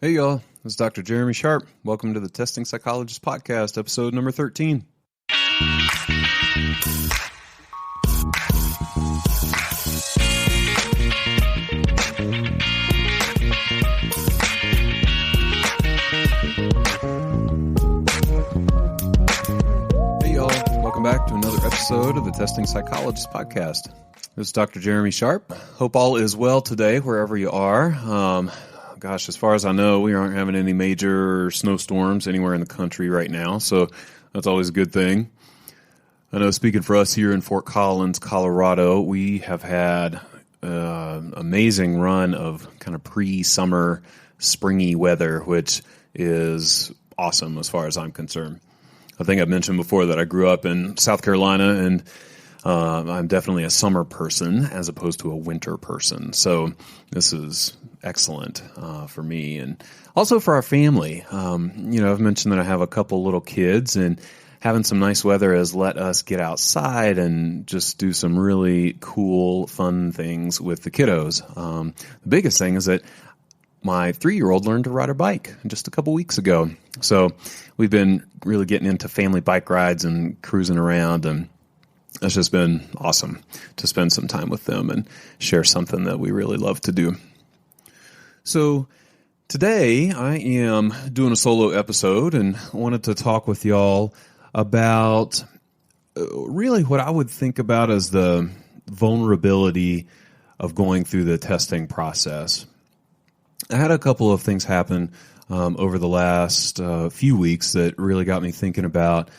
Hey y'all, this is Dr. Jeremy Sharp. Welcome to the Testing Psychologist podcast, episode number 13. Hey y'all, welcome back to another episode of the Testing Psychologist podcast. This is Dr. Jeremy Sharp. Hope all is well today, wherever you are. Gosh, as far as I know, we aren't having any major snowstorms anywhere in the country right now, so that's always a good thing. I know, speaking for us here in Fort Collins, Colorado, we have had an amazing run of kind of pre-summer springy weather, which is awesome as far as I'm concerned. I think I've mentioned before that I grew up in South Carolina, and I'm definitely a summer person as opposed to a winter person. So this is excellent for me and also for our family. I've mentioned that I have a couple little kids, and having some nice weather has let us get outside and just do some really cool, fun things with the kiddos. The biggest thing is that my 3-year-old learned to ride a bike just a couple weeks ago. So we've been really getting into family bike rides and cruising around, and it's just been awesome to spend some time with them and share something that we really love to do. So today I am doing a solo episode and wanted to talk with y'all about really what I would think about as the vulnerability of going through the testing process. I had a couple of things happen over the last few weeks that really got me thinking about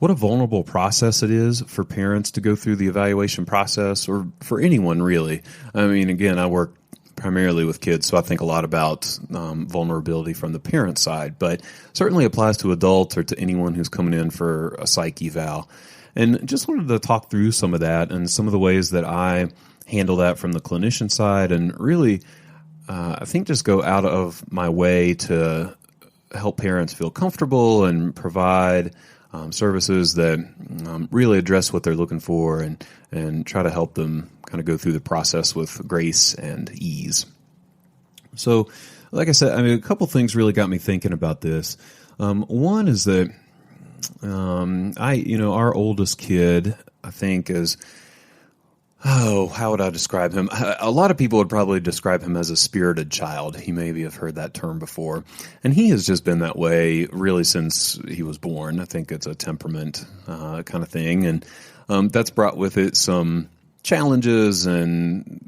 what a vulnerable process it is for parents to go through the evaluation process, or for anyone really. I mean, again, I work primarily with kids, so I think a lot about vulnerability from the parent side, but certainly applies to adults or to anyone who's coming in for a psych eval. And just wanted to talk through some of that and some of the ways that I handle that from the clinician side, and really, I think just go out of my way to help parents feel comfortable and provide services that really address what they're looking for, and try to help them kind of go through the process with grace and ease. So, like I said, a couple things really got me thinking about this. One is that our oldest kid, I think, is, how would I describe him? A lot of people would probably describe him as a spirited child. You maybe have heard that term before. And he has just been that way really since he was born. I think it's a temperament kind of thing. And that's brought with it some challenges and,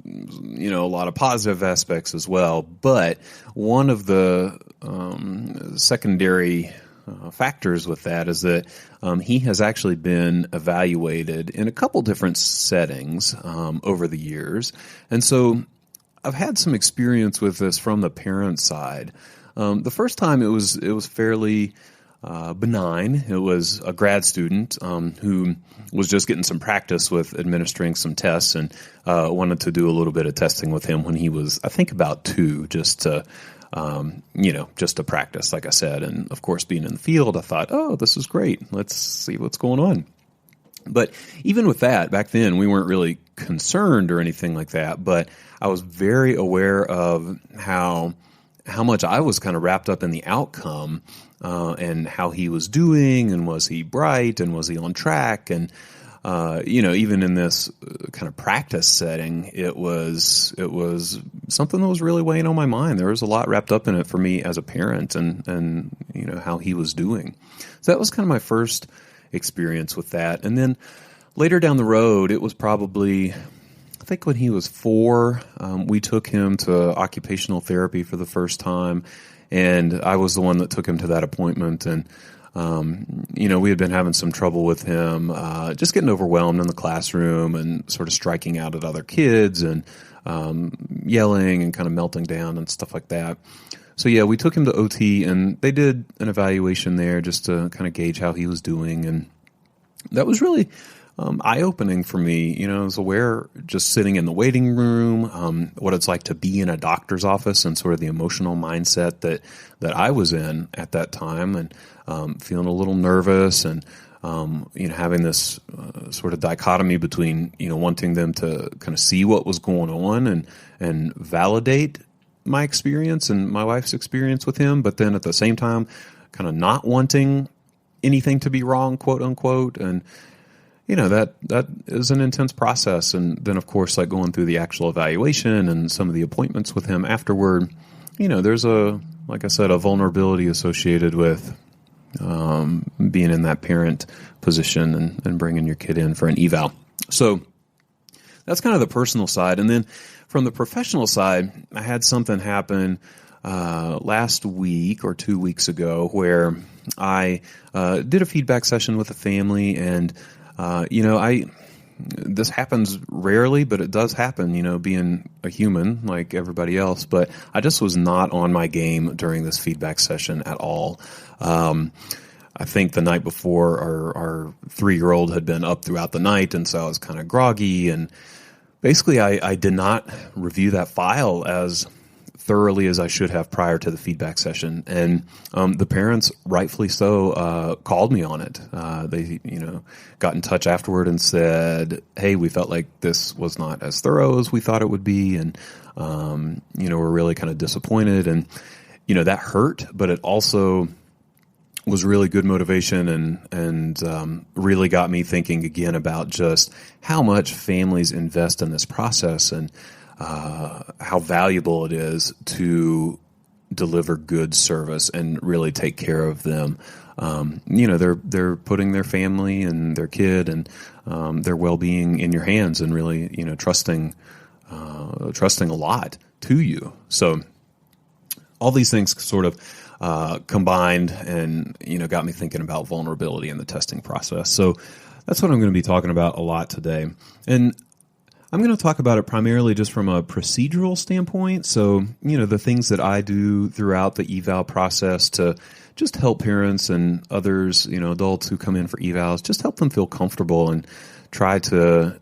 a lot of positive aspects as well. But one of the secondary factors with that is that he has actually been evaluated in a couple different settings over the years. And so I've had some experience with this from the parent side. The first time it was fairly benign. It was a grad student who was just getting some practice with administering some tests, and wanted to do a little bit of testing with him when he was, I think, about 2, just to practice, like I said. And of course, being in the field, I thought, oh, this is great. Let's see what's going on. But even with that, back then, we weren't really concerned or anything like that. But I was very aware of how much I was kind of wrapped up in the outcome, and how he was doing, and was he bright, and was he on track, and even in this kind of practice setting, it was something that was really weighing on my mind. There was a lot wrapped up in it for me as a parent, and how he was doing. So that was kind of my first experience with that. And then later down the road, it was probably, I think when he was 4, we took him to occupational therapy for the first time, and I was the one that took him to that appointment. And we had been having some trouble with him, just getting overwhelmed in the classroom and sort of striking out at other kids and yelling and kind of melting down and stuff like that. So yeah, we took him to OT, and they did an evaluation there just to kind of gauge how he was doing. And that was really eye-opening for me. I was aware, just sitting in the waiting room, what it's like to be in a doctor's office, and sort of the emotional mindset that I was in at that time, and feeling a little nervous, and having this sort of dichotomy between wanting them to kind of see what was going on and validate my experience and my wife's experience with him, but then at the same time, kind of not wanting anything to be wrong, quote unquote. And, that is an intense process. And then, of course, like going through the actual evaluation and some of the appointments with him afterward, there's like I said, a vulnerability associated with being in that parent position and bringing your kid in for an eval. So that's kind of the personal side. And then from the professional side, I had something happen last week or 2 weeks ago where I did a feedback session with a family, and this happens rarely, but it does happen, being a human like everybody else. But I just was not on my game during this feedback session at all. I think the night before our 3-year-old had been up throughout the night, and so I was kind of groggy, and basically I did not review that file as thoroughly as I should have prior to the feedback session. And the parents, rightfully so, called me on it. They, got in touch afterward and said, hey, we felt like this was not as thorough as we thought it would be. And, we're really kind of disappointed. And, that hurt, but it also was really good motivation and really got me thinking again about just how much families invest in this process and how valuable it is to deliver good service and really take care of them. They're putting their family and their kid and their well-being in your hands, and really, trusting a lot to you. So all these things sort of combined and, got me thinking about vulnerability in the testing process. So that's what I'm going to be talking about a lot today. And I'm going to talk about it primarily just from a procedural standpoint. So, the things that I do throughout the eval process to just help parents and others, adults who come in for evals, just help them feel comfortable and try to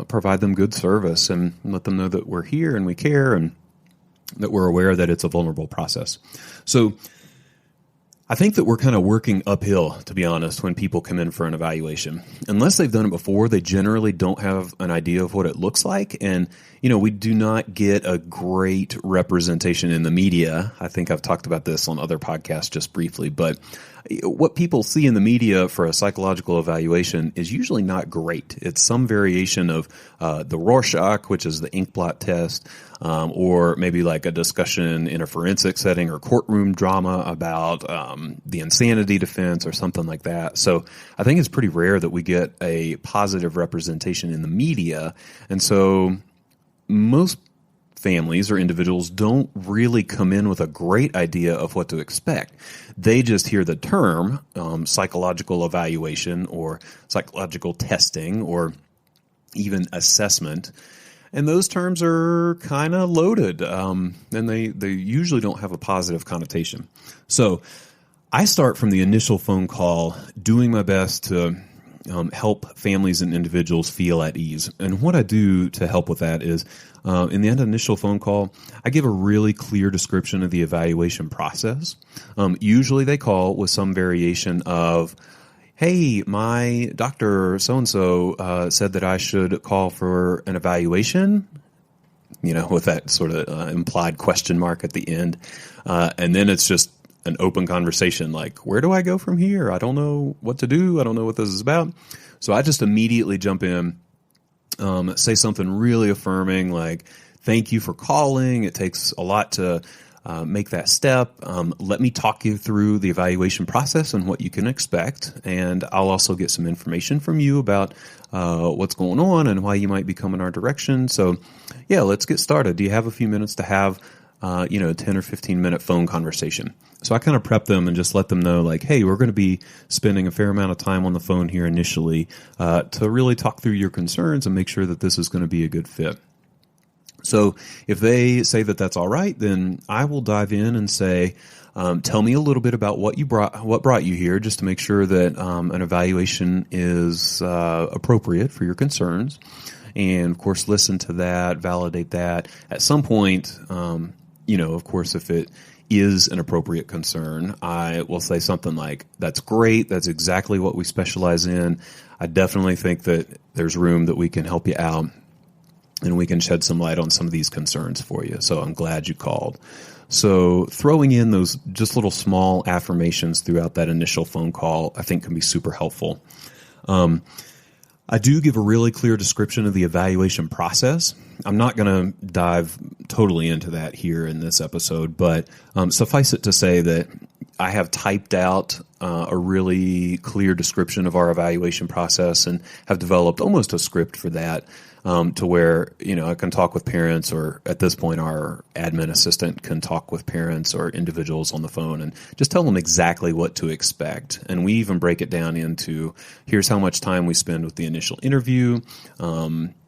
provide them good service and let them know that we're here and we care and that we're aware that it's a vulnerable process. So I think that we're kind of working uphill, to be honest, when people come in for an evaluation. Unless they've done it before, they generally don't have an idea of what it looks like. And, we do not get a great representation in the media. I think I've talked about this on other podcasts just briefly, but what people see in the media for a psychological evaluation is usually not great. It's some variation of the Rorschach, which is the inkblot test, or maybe like a discussion in a forensic setting or courtroom drama about the insanity defense or something like that. So I think it's pretty rare that we get a positive representation in the media. And so most families or individuals don't really come in with a great idea of what to expect. They just hear the term psychological evaluation or psychological testing or even assessment, and those terms are kind of loaded, and they usually don't have a positive connotation. So I start from the initial phone call doing my best to help families and individuals feel at ease. And what I do to help with that is in the initial phone call, I give a really clear description of the evaluation process. Usually they call with some variation of, hey, my doctor so-and-so said that I should call for an evaluation, with that sort of implied question mark at the end. And then it's just an open conversation like, where do I go from here? I don't know what to do. I don't know what this is about. So I just immediately jump in, say something really affirming like, thank you for calling. It takes a lot to make that step. Let me talk you through the evaluation process and what you can expect. And I'll also get some information from you about what's going on and why you might be coming our direction. So yeah, let's get started. Do you have a few minutes to have a 10 or 15 minute phone conversation? So I kind of prep them and just let them know like, hey, we're going to be spending a fair amount of time on the phone here initially to really talk through your concerns and make sure that this is going to be a good fit. So if they say that that's all right, then I will dive in and say, tell me a little bit about what brought you here, just to make sure that an evaluation is appropriate for your concerns. And of course, listen to that, validate that. At some point, of course, if it is an appropriate concern, I will say something like, that's great. That's exactly what we specialize in. I definitely think that there's room that we can help you out. and we can shed some light on some of these concerns for you. So I'm glad you called. So throwing in those just little small affirmations throughout that initial phone call, I think can be super helpful. I do give a really clear description of the evaluation process. I'm not going to dive totally into that here in this episode, but suffice it to say that I have typed out a really clear description of our evaluation process and have developed almost a script for that, to where, I can talk with parents, or at this point our admin assistant can talk with parents or individuals on the phone and just tell them exactly what to expect. And we even break it down into, here's how much time we spend with the initial interview.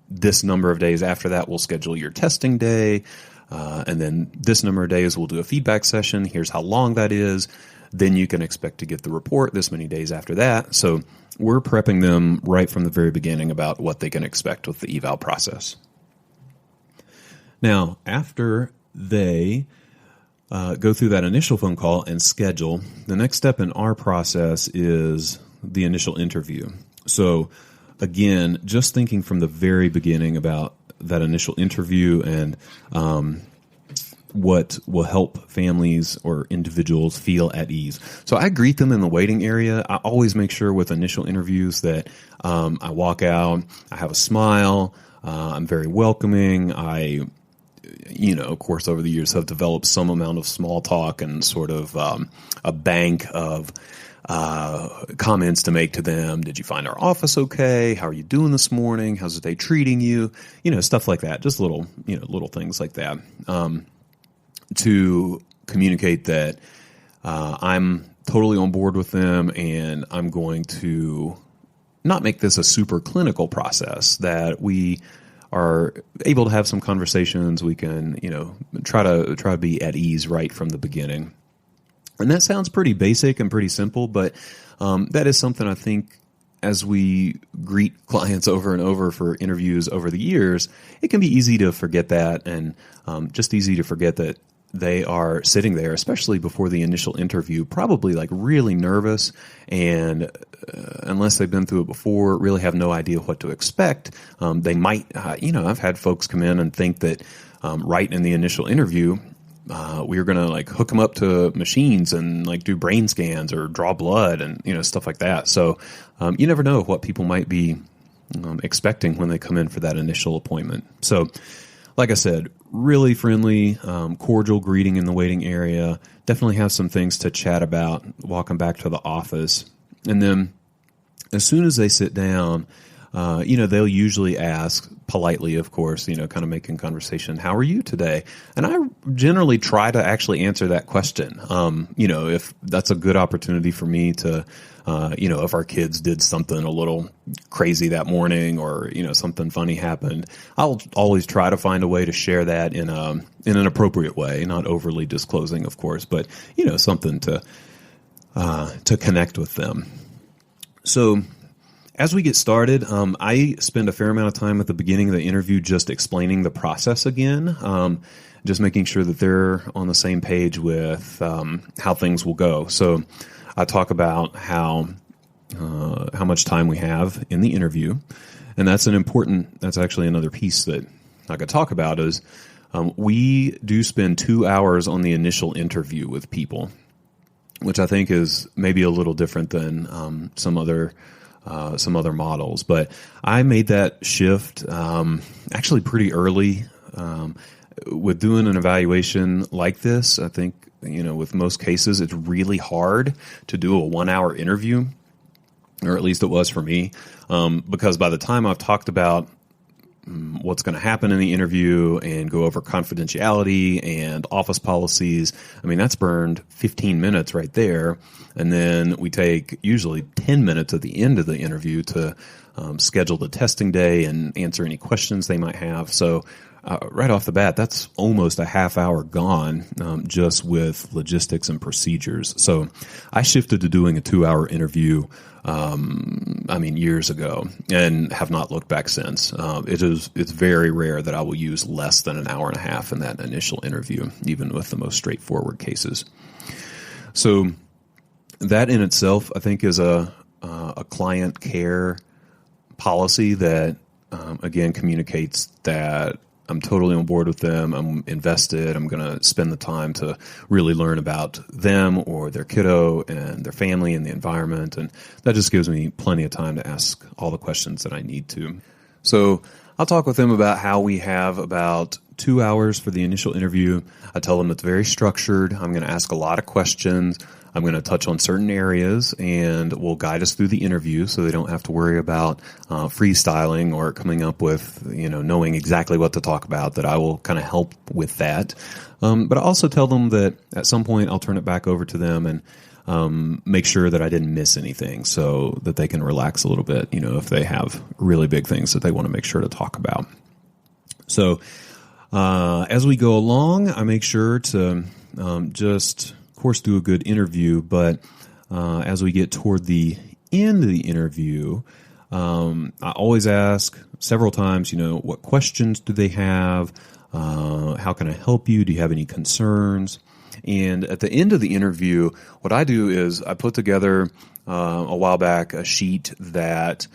This number of days after that, we'll schedule your testing day. And then this number of days, we'll do a feedback session. Here's how long that is. Then you can expect to get the report this many days after that. So we're prepping them right from the very beginning about what they can expect with the eval process. Now, after they go through that initial phone call and schedule, the next step in our process is the initial interview. So again, just thinking from the very beginning about that initial interview and what will help families or individuals feel at ease. So I greet them in the waiting area. I always make sure with initial interviews that I walk out, I have a smile, I'm very welcoming. Of course, over the years have developed some amount of small talk and sort of a bank of comments to make to them. Did you find our office okay? How are you doing this morning? How's the day treating you? Stuff like that. Just little things like that. To communicate that I'm totally on board with them, and I'm going to not make this a super clinical process, that we are able to have some conversations. We can, try to be at ease right from the beginning. And that sounds pretty basic and pretty simple, but that is something I think as we greet clients over and over for interviews over the years, it can be easy to forget that, and just easy to forget that they are sitting there, especially before the initial interview, probably like really nervous, and unless they've been through it before, really have no idea what to expect. They might, I've had folks come in and think that right in the initial interview, we were going to like hook them up to machines and like do brain scans or draw blood and, stuff like that. So you never know what people might be expecting when they come in for that initial appointment. So like I said, really friendly, cordial greeting in the waiting area. Definitely have some things to chat about, walking back to the office. And then as soon as they sit down, they'll usually ask politely, of course, kind of making conversation, how are you today? And I generally try to actually answer that question. If that's a good opportunity for me to, if our kids did something a little crazy that morning, or, something funny happened, I'll always try to find a way to share that in an appropriate way, not overly disclosing, of course, but, something to connect with them. So as we get started, I spend a fair amount of time at the beginning of the interview just explaining the process again, just making sure that they're on the same page with how things will go. So I talk about how much time we have in the interview, and that's actually another piece that I could talk about is we do spend 2 hours on the initial interview with people, which I think is maybe a little different than some other models. But I made that shift actually pretty early. With doing an evaluation like this, I think, with most cases, it's really hard to do a 1 hour interview, or at least it was for me, because by the time I've talked about what's going to happen in the interview and go over confidentiality and office policies, that's burned 15 minutes right there. And then we take usually 10 minutes at the end of the interview to schedule the testing day and answer any questions they might have. So right off the bat, that's almost a half hour gone just with logistics and procedures. So I shifted to doing a 2 hour interview years ago, and have not looked back since. It's very rare that I will use less than an hour and a half in that initial interview, even with the most straightforward cases. So that in itself, I think, is a client care policy that again, communicates that I'm totally on board with them. I'm invested. I'm going to spend the time to really learn about them or their kiddo and their family and the environment. And that just gives me plenty of time to ask all the questions that I need to. So I'll talk with them about how we have about 2 hours for the initial interview. I tell them it's very structured. I'm going to ask a lot of questions. I'm going to touch on certain areas and will guide us through the interview so they don't have to worry about freestyling or coming up with, knowing exactly what to talk about, that I will kind of help with that. But I also tell them that at some point I'll turn it back over to them and make sure that I didn't miss anything so that they can relax a little bit, if they have really big things that they want to make sure to talk about. So as we go along, I make sure to just, of course, do a good interview, but as we get toward the end of the interview, I always ask several times, what questions do they have? How can I help you? Do you have any concerns? And at the end of the interview, what I do is I put together a while back a sheet that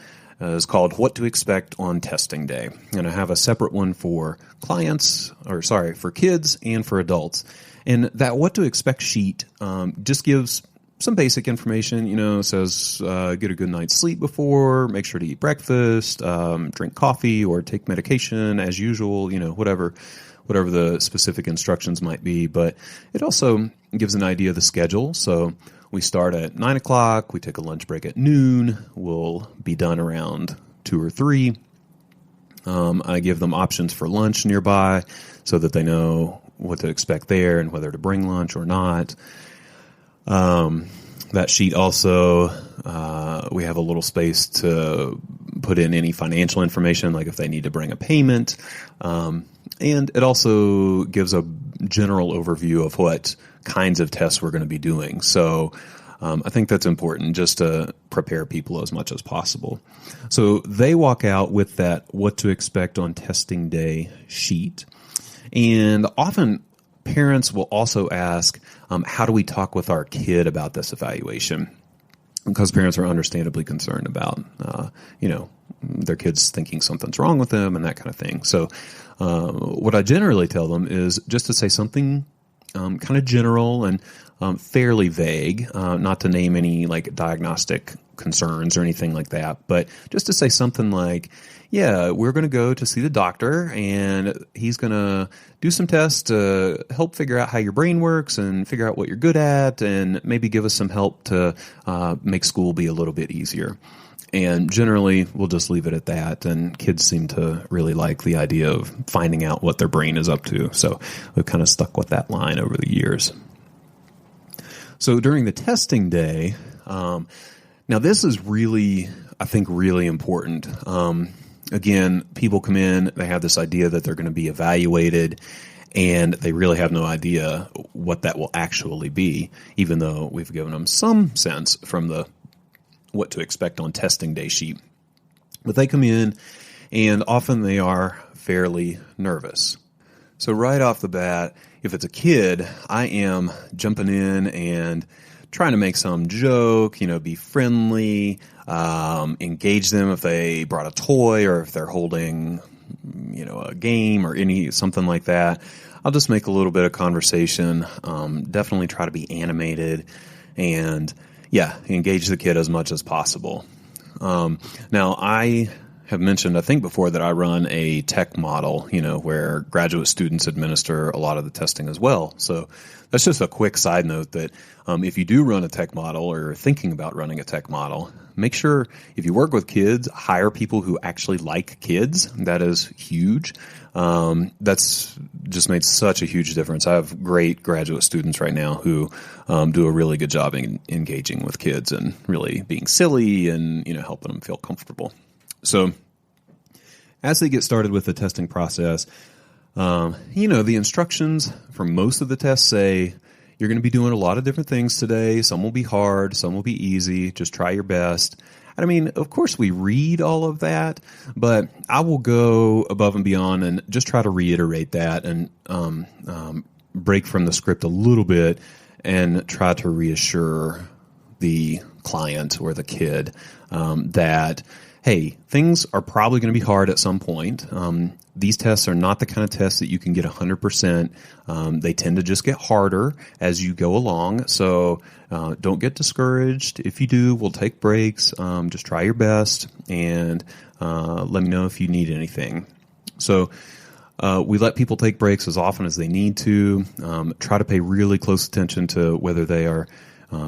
is called What to Expect on Testing Day. And I have a separate one for for kids and for adults. And that What to Expect sheet just gives some basic information, says get a good night's sleep before, make sure to eat breakfast, drink coffee or take medication as usual, whatever the specific instructions might be. But it also gives an idea of the schedule. So we start at 9 o'clock, we take a lunch break at noon, we'll be done around 2 or 3. I give them options for lunch nearby so that they know what to expect there and whether to bring lunch or not. That sheet also, we have a little space to put in any financial information, like if they need to bring a payment. And it also gives a general overview of what kinds of tests we're going to be doing. So I think that's important just to prepare people as much as possible. So they walk out with that What to Expect on Testing Day sheet. And often parents will also ask, how do we talk with our kid about this evaluation? Because parents are understandably concerned about, their kids thinking something's wrong with them and that kind of thing. So what I generally tell them is just to say something kind of general and fairly vague, not to name any like diagnostic concerns or anything like that, but just to say something like, yeah, we're going to go to see the doctor and he's going to do some tests to help figure out how your brain works and figure out what you're good at and maybe give us some help to make school be a little bit easier. And generally, we'll just leave it at that. And kids seem to really like the idea of finding out what their brain is up to. So we've kind of stuck with that line over the years. So during the testing day, now this is really, I think, really important. Again, people come in, they have this idea that they're going to be evaluated, and they really have no idea what that will actually be, even though we've given them some sense from the What to Expect on Testing Day sheet. But they come in, and often they are fairly nervous. So right off the bat, if it's a kid, I am jumping in and trying to make some joke, be friendly, engage them if they brought a toy or if they're holding, a game or something like that. I'll just make a little bit of conversation, definitely try to be animated and engage the kid as much as possible. Now I have mentioned, I think before, that I run a tech model, where graduate students administer a lot of the testing as well. So that's just a quick side note that if you do run a tech model or are thinking about running a tech model, make sure if you work with kids, hire people who actually like kids. That is huge. That's just made such a huge difference. I have great graduate students right now who do a really good job in engaging with kids and really being silly and helping them feel comfortable. So as they get started with the testing process, the instructions for most of the tests say you're going to be doing a lot of different things today. Some will be hard, some will be easy. Just try your best. And I mean, of course, we read all of that, but I will go above and beyond and just try to reiterate that and break from the script a little bit and try to reassure the client or the kid that hey, things are probably going to be hard at some point. These tests are not the kind of tests that you can get 100%. They tend to just get harder as you go along. So don't get discouraged. If you do, we'll take breaks. Just try your best and let me know if you need anything. So we let people take breaks as often as they need to. Try to pay really close attention to whether they are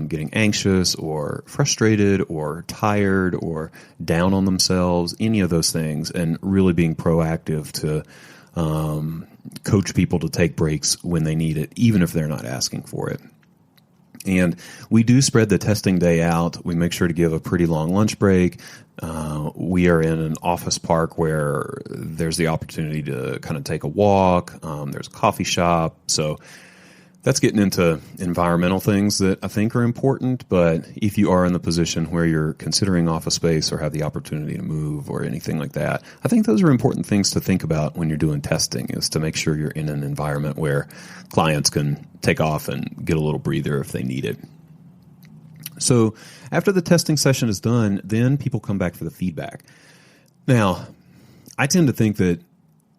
getting anxious or frustrated or tired or down on themselves, any of those things, and really being proactive to coach people to take breaks when they need it, even if they're not asking for it. And we do spread the testing day out. We make sure to give a pretty long lunch break. We are in an office park where there's the opportunity to kind of take a walk. There's a coffee shop. So that's getting into environmental things that I think are important. But if you are in the position where you're considering office space or have the opportunity to move or anything like that, I think those are important things to think about when you're doing testing, is to make sure you're in an environment where clients can take off and get a little breather if they need it. So after the testing session is done, then people come back for the feedback. Now, I tend to think that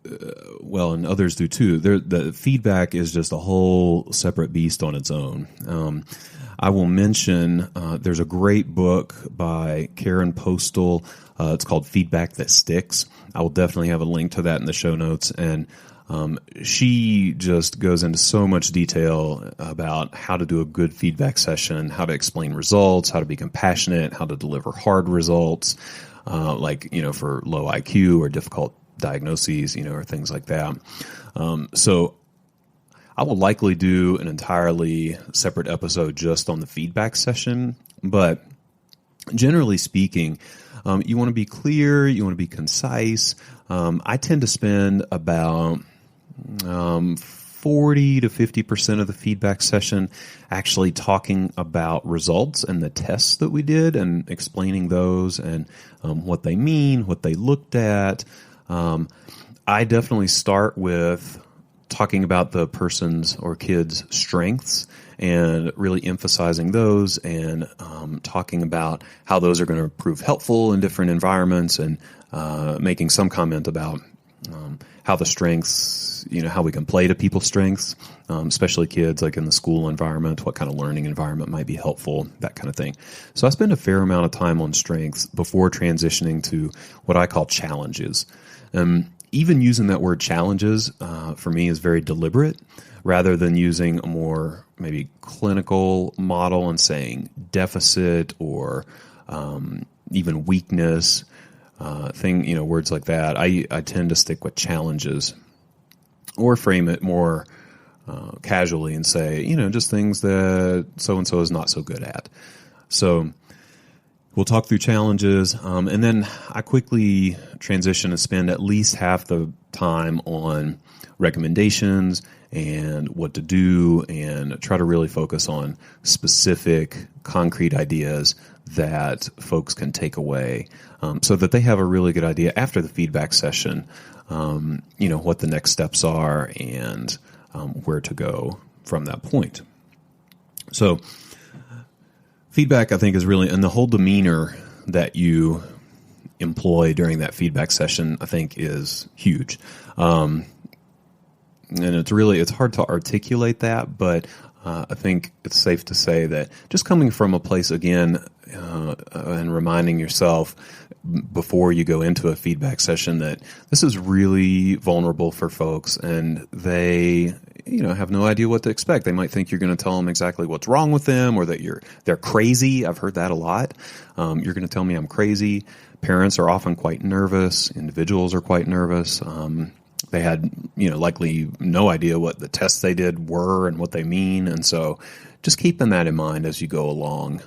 and others do too, the feedback is just a whole separate beast on its own. I will mention there's a great book by Karen Postal. It's called Feedback That Sticks. I will definitely have a link to that in the show notes. And she just goes into so much detail about how to do a good feedback session, how to explain results, how to be compassionate, how to deliver hard results, for low IQ or difficult diagnoses, or things like that. So I will likely do an entirely separate episode just on the feedback session. But generally speaking, you want to be clear, you want to be concise. I tend to spend about 40 to 50% of the feedback session actually talking about results and the tests that we did and explaining those and what they mean, what they looked at. I definitely start with talking about the person's or kid's strengths and really emphasizing those and talking about how those are going to prove helpful in different environments and making some comment about how the strengths, how we can play to people's strengths, especially kids, like in the school environment, what kind of learning environment might be helpful, that kind of thing. So I spend a fair amount of time on strengths before transitioning to what I call challenges. Even using that word challenges for me is very deliberate, rather than using a more maybe clinical model and saying deficit or even weakness, words like that. I tend to stick with challenges or frame it more casually and say, just things that so-and-so is not so good at. So we'll talk through challenges, and then I quickly transition and spend at least half the time on recommendations and what to do, and try to really focus on specific, concrete ideas that folks can take away, so that they have a really good idea after the feedback session, what the next steps are and where to go from that point. So feedback, I think, is really, and the whole demeanor that you employ during that feedback session, I think, is huge. And it's hard to articulate that, but I think it's safe to say that just coming from a place, again, and reminding yourself before you go into a feedback session that this is really vulnerable for folks, and they have no idea what to expect. They might think you're going to tell them exactly what's wrong with them, or that they're crazy. I've heard that a lot. You're going to tell me I'm crazy. Parents are often quite nervous. Individuals are quite nervous. They had, likely no idea what the tests they did were and what they mean. And so just keeping that in mind as you go along.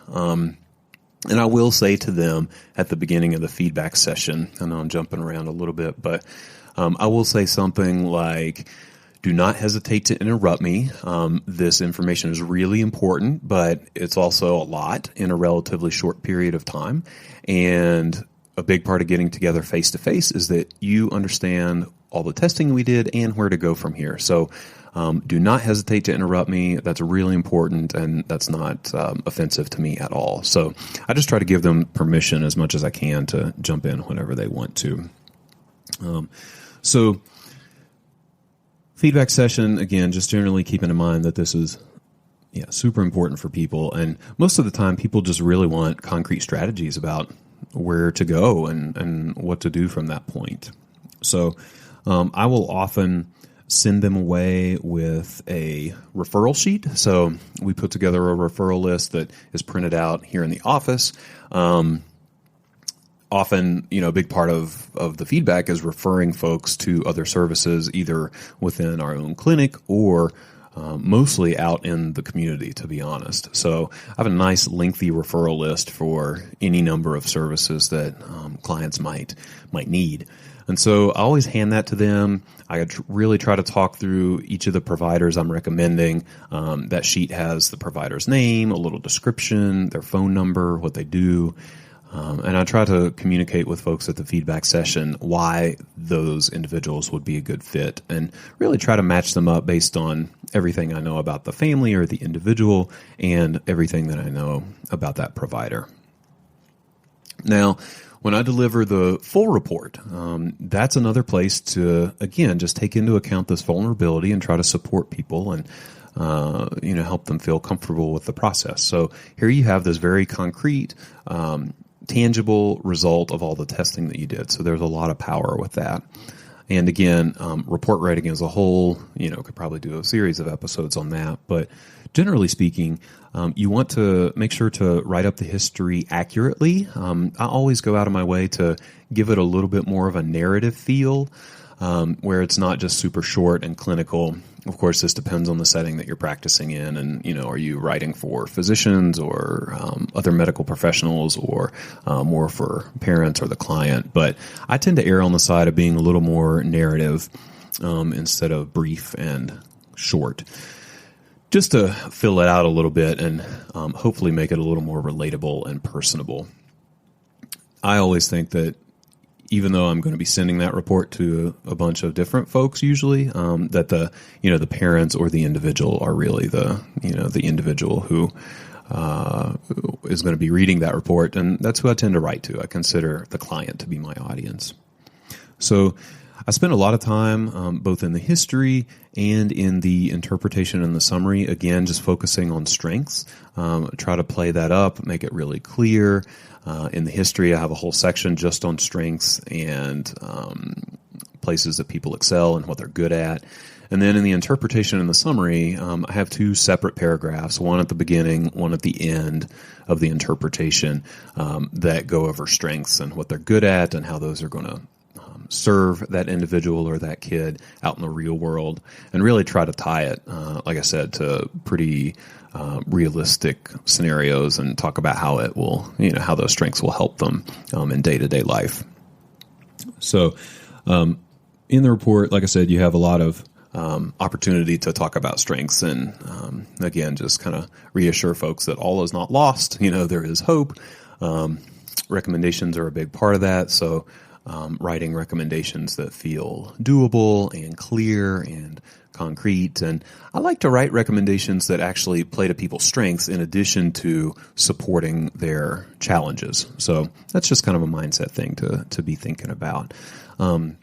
And I will say to them at the beginning of the feedback session, I know I'm jumping around a little bit, but I will say something like, do not hesitate to interrupt me. This information is really important, but it's also a lot in a relatively short period of time. And a big part of getting together face-to-face is that you understand all the testing we did and where to go from here. So do not hesitate to interrupt me. That's really important, and that's not offensive to me at all. So I just try to give them permission as much as I can to jump in whenever they want to. So feedback session, again, just generally keeping in mind that this is super important for people. And most of the time, people just really want concrete strategies about where to go and what to do from that point. So I will often send them away with a referral sheet. So we put together a referral list that is printed out here in the office. Often, a big part of the feedback is referring folks to other services, either within our own clinic or mostly out in the community, to be honest. So I have a nice lengthy referral list for any number of services that clients might need. And so I always hand that to them. I really try to talk through each of the providers I'm recommending. That sheet has the provider's name, a little description, their phone number, what they do. And I try to communicate with folks at the feedback session why those individuals would be a good fit, and really try to match them up based on everything I know about the family or the individual and everything that I know about that provider. Now, when I deliver the full report, that's another place to, again, just take into account this vulnerability and try to support people and help them feel comfortable with the process. So here you have this very concrete, tangible result of all the testing that you did. So there's a lot of power with that. And again, report writing as a whole, could probably do a series of episodes on that. But generally speaking, you want to make sure to write up the history accurately. I always go out of my way to give it a little bit more of a narrative feel, where it's not just super short and clinical. Of course, this depends on the setting that you're practicing in, and are you writing for physicians or other medical professionals, or more for parents or the client. But I tend to err on the side of being a little more narrative instead of brief and short, just to fill it out a little bit and hopefully make it a little more relatable and personable. I always think that even though I'm going to be sending that report to a bunch of different folks, usually, that the parents or the individual are really the individual who is going to be reading that report, and that's who I tend to write to. I consider the client to be my audience. So I spend a lot of time both in the history and in the interpretation and the summary, again, just focusing on strengths. Try to play that up, make it really clear. In the history, I have a whole section just on strengths and places that people excel and what they're good at. And then in the interpretation and the summary, I have two separate paragraphs, one at the beginning, one at the end of the interpretation, that go over strengths and what they're good at and how those are going to serve that individual or that kid out in the real world, and really try to tie it, like I said, to pretty realistic scenarios, and talk about how it will, how those strengths will help them in day-to-day life. So in the report, like I said, you have a lot of opportunity to talk about strengths, and again, just kind of reassure folks that all is not lost. There is hope. Recommendations are a big part of that. So writing recommendations that feel doable and clear and concrete. And I like to write recommendations that actually play to people's strengths in addition to supporting their challenges. So that's just kind of a mindset thing to be thinking about. An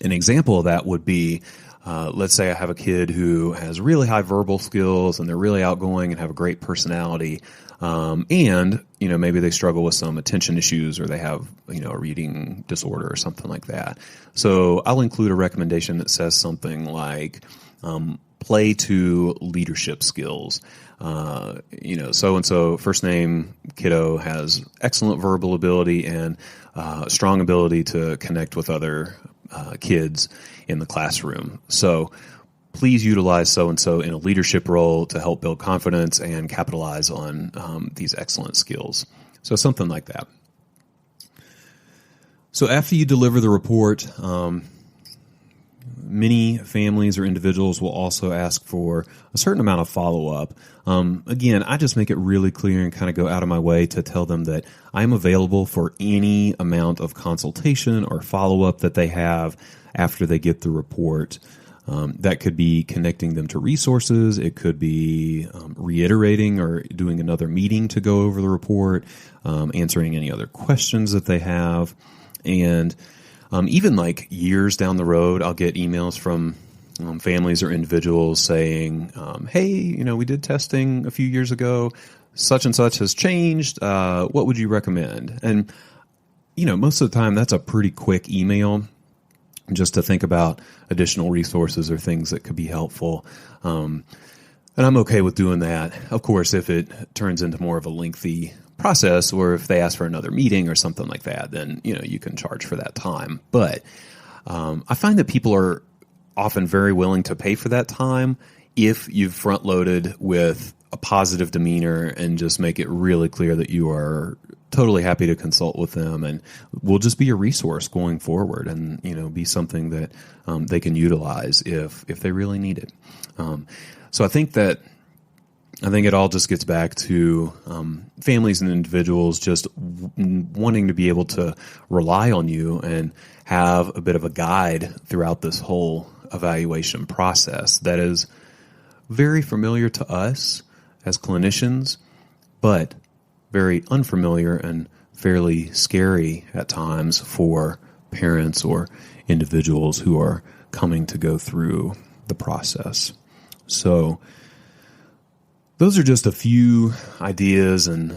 example of that would be, let's say I have a kid who has really high verbal skills and they're really outgoing and have a great personality. And maybe they struggle with some attention issues, or they have, a reading disorder or something like that. So I'll include a recommendation that says something like, play to leadership skills. So-and-so first name kiddo has excellent verbal ability and strong ability to connect with other kids in the classroom. So please utilize so-and-so in a leadership role to help build confidence and capitalize on these excellent skills. So something like that. So after you deliver the report, many families or individuals will also ask for a certain amount of follow-up. Again, I just make it really clear and kind of go out of my way to tell them that I'm available for any amount of consultation or follow-up that they have after they get the report. That could be connecting them to resources. It could be reiterating or doing another meeting to go over the report, answering any other questions that they have. And even like years down the road, I'll get emails from families or individuals saying, hey, we did testing a few years ago. Such and such has changed. What would you recommend? And, most of the time that's a pretty quick email just to think about additional resources or things that could be helpful. And I'm okay with doing that. Of course, if it turns into more of a lengthy process or if they ask for another meeting or something like that, then, you can charge for that time. But I find that people are often very willing to pay for that time if you've front loaded with a positive demeanor and just make it really clear that you are totally happy to consult with them and will just be a resource going forward and, be something that they can utilize if they really need it. So I think it all just gets back to families and individuals just wanting to be able to rely on you and have a bit of a guide throughout this whole evaluation process that is very familiar to us as clinicians, but very unfamiliar and fairly scary at times for parents or individuals who are coming to go through the process. So those are just a few ideas and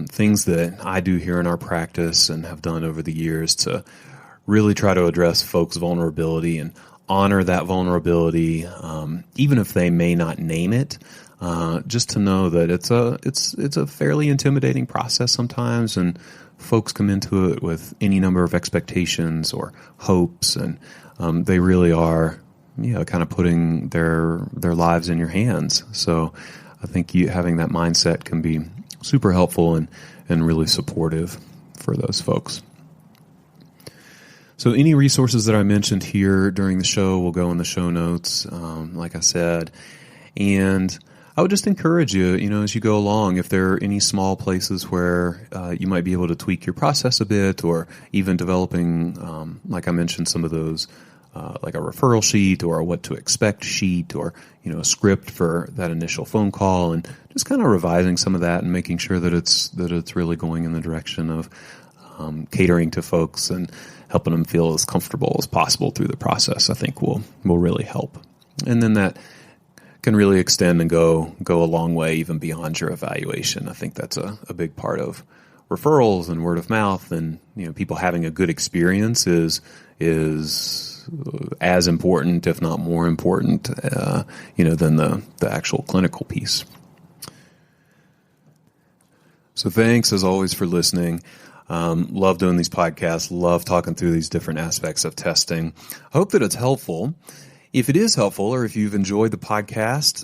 things that I do here in our practice and have done over the years to really try to address folks' vulnerability and honor that vulnerability, even if they may not name it. Just to know that it's a fairly intimidating process sometimes, and folks come into it with any number of expectations or hopes, and they really are, kind of putting their lives in your hands. So I think having that mindset can be super helpful and really supportive for those folks. So any resources that I mentioned here during the show will go in the show notes, like I said, and I would just encourage you, as you go along, if there are any small places where you might be able to tweak your process a bit, or even developing, like I mentioned, some of those, like a referral sheet or a what to expect sheet, or a script for that initial phone call, and just kind of revising some of that and making sure that it's really going in the direction of catering to folks and helping them feel as comfortable as possible through the process, I think will really help. And then that can really extend and go a long way even beyond your evaluation. I think that's a big part of referrals and word of mouth, and people having a good experience is as important, if not more important, than the actual clinical piece. So thanks as always for listening. Love doing these podcasts, love talking through these different aspects of testing. I hope that it's helpful. If it is helpful, or if you've enjoyed the podcast,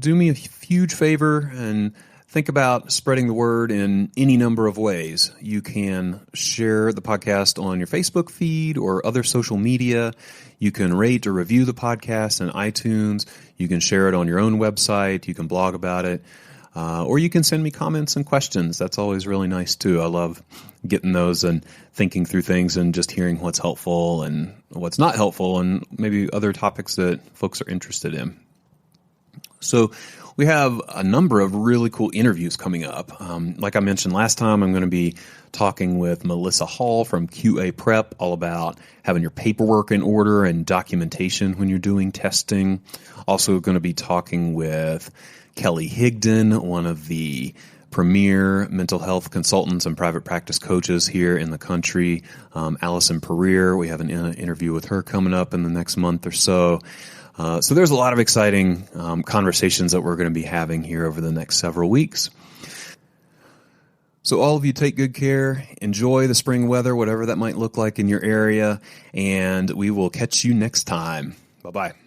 do me a huge favor and think about spreading the word in any number of ways. You can share the podcast on your Facebook feed or other social media. You can rate or review the podcast in iTunes. You can share it on your own website. You can blog about it. Or you can send me comments and questions. That's always really nice too. I love getting those and thinking through things and just hearing what's helpful and what's not helpful and maybe other topics that folks are interested in. So we have a number of really cool interviews coming up. Like I mentioned last time, I'm going to be talking with Melissa Hall from QA Prep, all about having your paperwork in order and documentation when you're doing testing. Also going to be talking with Kelly Higdon, one of the premier mental health consultants and private practice coaches here in the country. Allison Pereira, we have an interview with her coming up in the next month or so. So there's a lot of exciting conversations that we're going to be having here over the next several weeks. So all of you take good care, enjoy the spring weather, whatever that might look like in your area, and we will catch you next time. Bye-bye.